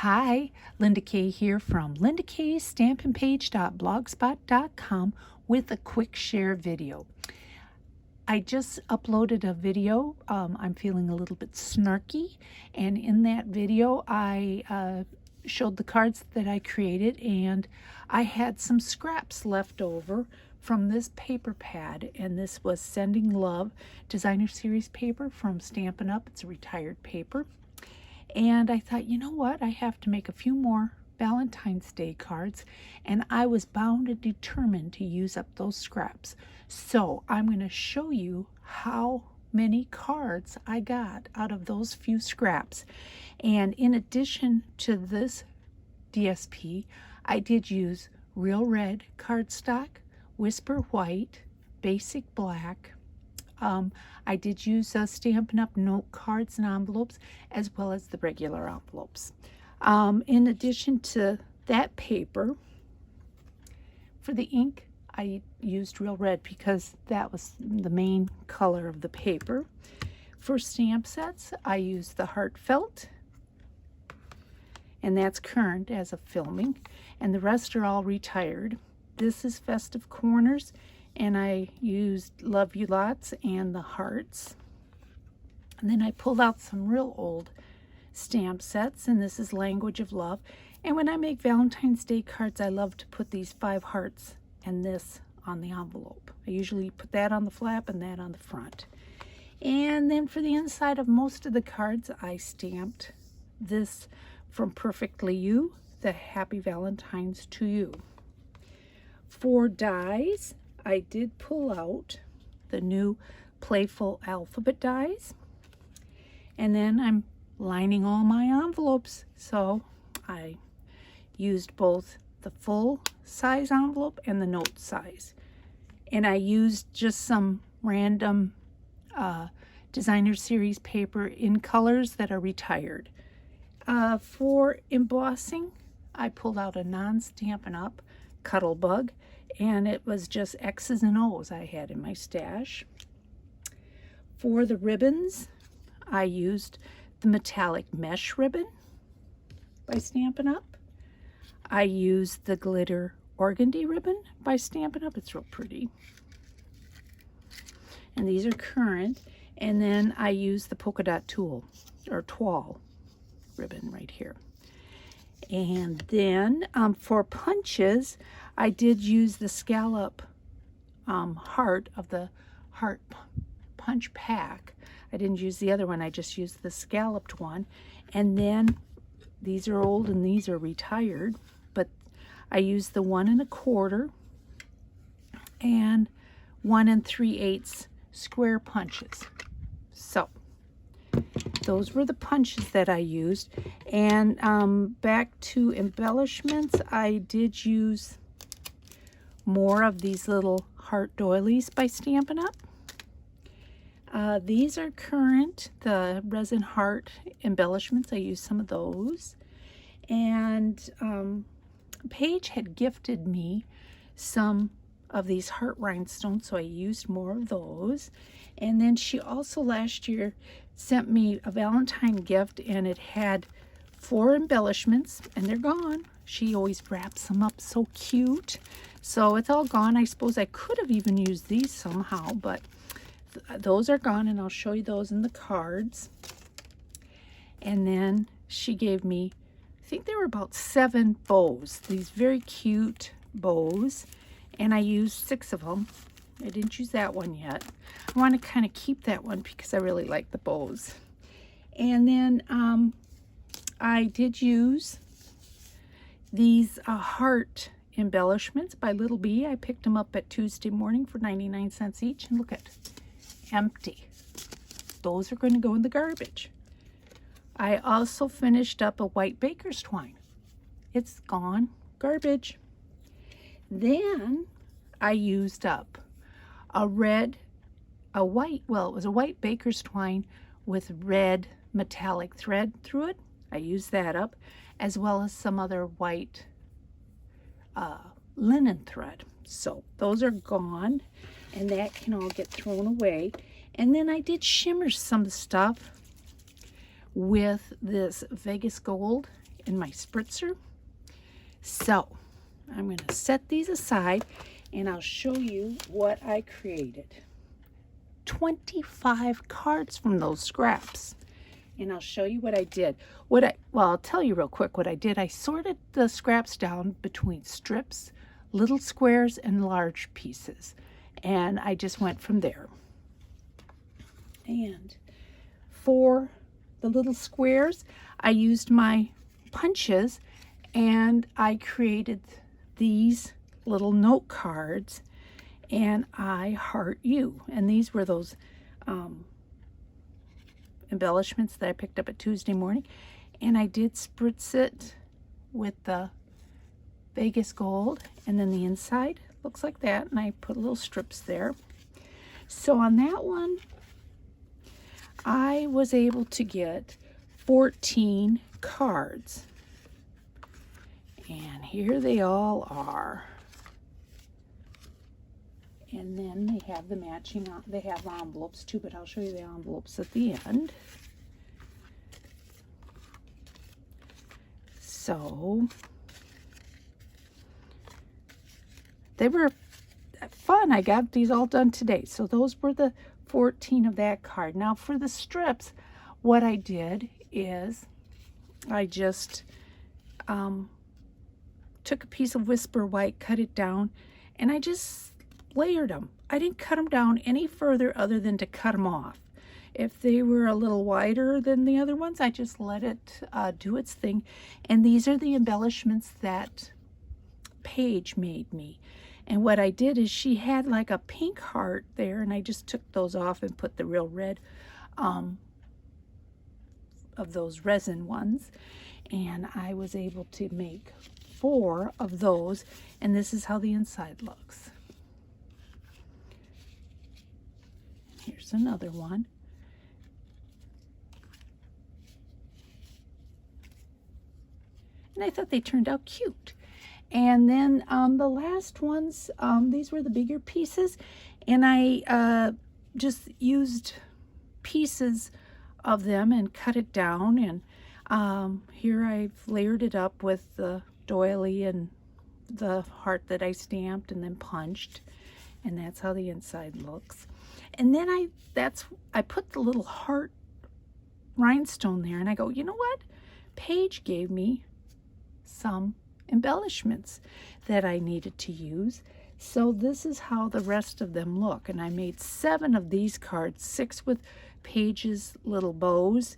Hi, Linda Kay here from lindakaysstampinpage.blogspot.com with a quick share video. I just uploaded a video. I'm feeling a little bit snarky, and in that video I showed the cards that I created, and I had some scraps left over from this paper pad, and this was Sending Love Designer Series paper from Stampin' Up. It's a retired paper. And I thought, you know what, I have to make a few more Valentine's Day cards, and I was bound and determined to use up those scraps. So I'm going to show you how many cards I got out of those few scraps. And in addition to this DSP, I did use Real Red cardstock, Whisper White, Basic Black. I did use Stampin' Up! Note cards and envelopes, as well as the regular envelopes. In addition to that paper, for the ink, I used Real Red because that was the main color of the paper. For stamp sets, I used the Heartfelt, and that's current as of filming, and the rest are all retired. This is Festive Corners, and I used Love You Lots and the hearts. And then I pulled out some real old stamp sets, and this is Language of Love. And when I make Valentine's Day cards, I love to put these 5 hearts and this on the envelope. I usually put that on the flap and that on the front. And then for the inside of most of the cards, I stamped this from Perfectly You, the Happy Valentine's to You. For dies, I did pull out the new Playful Alphabet dies, and then I'm lining all my envelopes, so I used both the full size envelope and the note size, and I used just some random designer series paper in colors that are retired. For embossing, I pulled out a non-Stampin' Up! Cuttlebug, and it was just X's and O's I had in my stash. For the ribbons, I used the metallic mesh ribbon by Stampin' Up. I used the glitter organdy ribbon by Stampin' Up. It's real pretty. And these are current. And then I used the polka dot tool or toile ribbon right here. And then for punches, I did use the scallop heart of the heart punch pack. I didn't use the other one, I just used the scalloped one. And then these are old and these are retired, but I used the 1 1/4 and 1 3/8 square punches. So those were the punches that I used. And back to embellishments, I did use more of these little heart doilies by Stampin' Up. These are current, the resin heart embellishments. I used some of those. And Paige had gifted me some of these heart rhinestones, so I used more of those. And then she also last year sent me a Valentine gift, and it had 4 embellishments, and they're gone. She always wraps them up so cute. So it's all gone. I suppose I could have even used these somehow, but those are gone, and I'll show you those in the cards. And then she gave me, I think there were about 7 bows, these very cute bows, and I used 6 of them. I didn't use that one yet. I want to kind of keep that one because I really like the bows. And then I did use these heart embellishments by Little Bee. I picked them up at Tuesday morning for 99 cents each, and look at empty. Those are going to go in the garbage. I also finished up a white baker's twine. It's gone, garbage. Then I used up it was a white baker's twine with red metallic thread through it. I used that up, as well as some other white linen thread. So those are gone, and that can all get thrown away. And then I did shimmer some stuff with this Vegas Gold in my spritzer. So I'm going to set these aside and I'll show you what I created. 25 cards from those scraps. And I'll show you what I did. Well, I'll tell you real quick what I did. I sorted the scraps down between strips, little squares, and large pieces. And I just went from there. And for the little squares, I used my punches and I created these little note cards, and I heart you. And these were those embellishments that I picked up at Tuesday morning. And I did spritz it with the Vegas gold, and then the inside looks like that, and I put little strips there. So on that one, I was able to get 14 cards. And here they all are. And then they have the matching, they have envelopes too, but I'll show you the envelopes at the end. So they were fun. I got these all done today. So those were the 14 of that card. Now for the strips, what I did is I just took a piece of Whisper White, cut it down, and I just layered them. I didn't cut them down any further other than to cut them off. If they were a little wider than the other ones, I just let it do its thing. And these are the embellishments that Paige made me. And what I did is she had like a pink heart there, and I just took those off and put the real red of those resin ones. And I was able to make 4 of those, and this is how the inside looks. Here's another one. And I thought they turned out cute. And then the last ones, these were the bigger pieces, and I just used pieces of them and cut it down. And here I've layered it up with the doily and the heart that I stamped and then punched, and that's how the inside looks. And then I put the little heart rhinestone there, and I go, you know what? Paige gave me some embellishments that I needed to use. So this is how the rest of them look. And I made 7 of these cards, 6 with Paige's little bows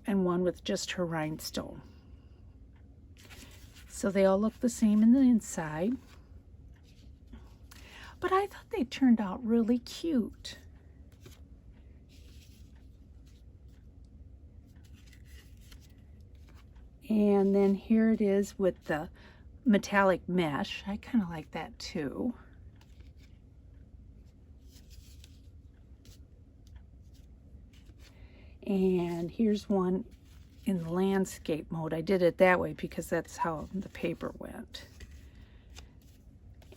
and 1 with just her rhinestone. So they all look the same in the inside. But I thought they turned out really cute. And then here it is with the metallic mesh. I kind of like that too. And here's one in landscape mode. I did it that way because that's how the paper went.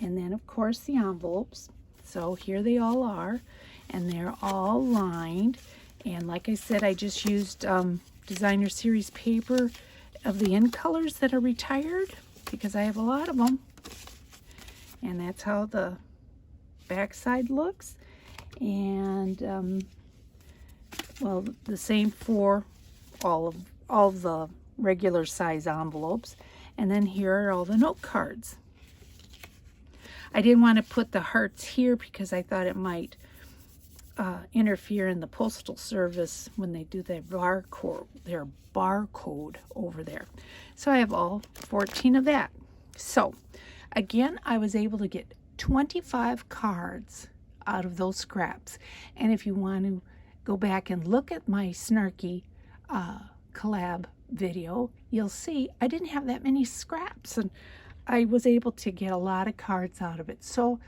And then of course the envelopes. So here they all are, and they're all lined. And like I said, I just used designer series paper of the end colors that are retired because I have a lot of them. And that's how the back side looks. And well, the same for all of the regular size envelopes. And then here are all the note cards. I didn't want to put the hearts here because I thought it might interfere in the postal service when they do their barcode over there. So I have all 14 of that. So again, I was able to get 25 cards out of those scraps. And if you want to go back and look at my Snarky collab video, you'll see I didn't have that many scraps, and I was able to get a lot of cards out of it. So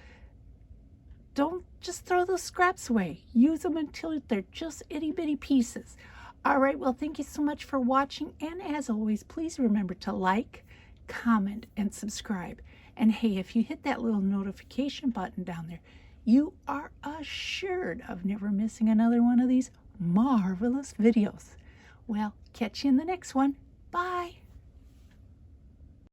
don't just throw those scraps away. Use them until they're just itty bitty pieces. All right, well, thank you so much for watching. And as always, please remember to like, comment, and subscribe. And hey, if you hit that little notification button down there, you are assured of never missing another one of these marvelous videos. Well, catch you in the next one. Bye.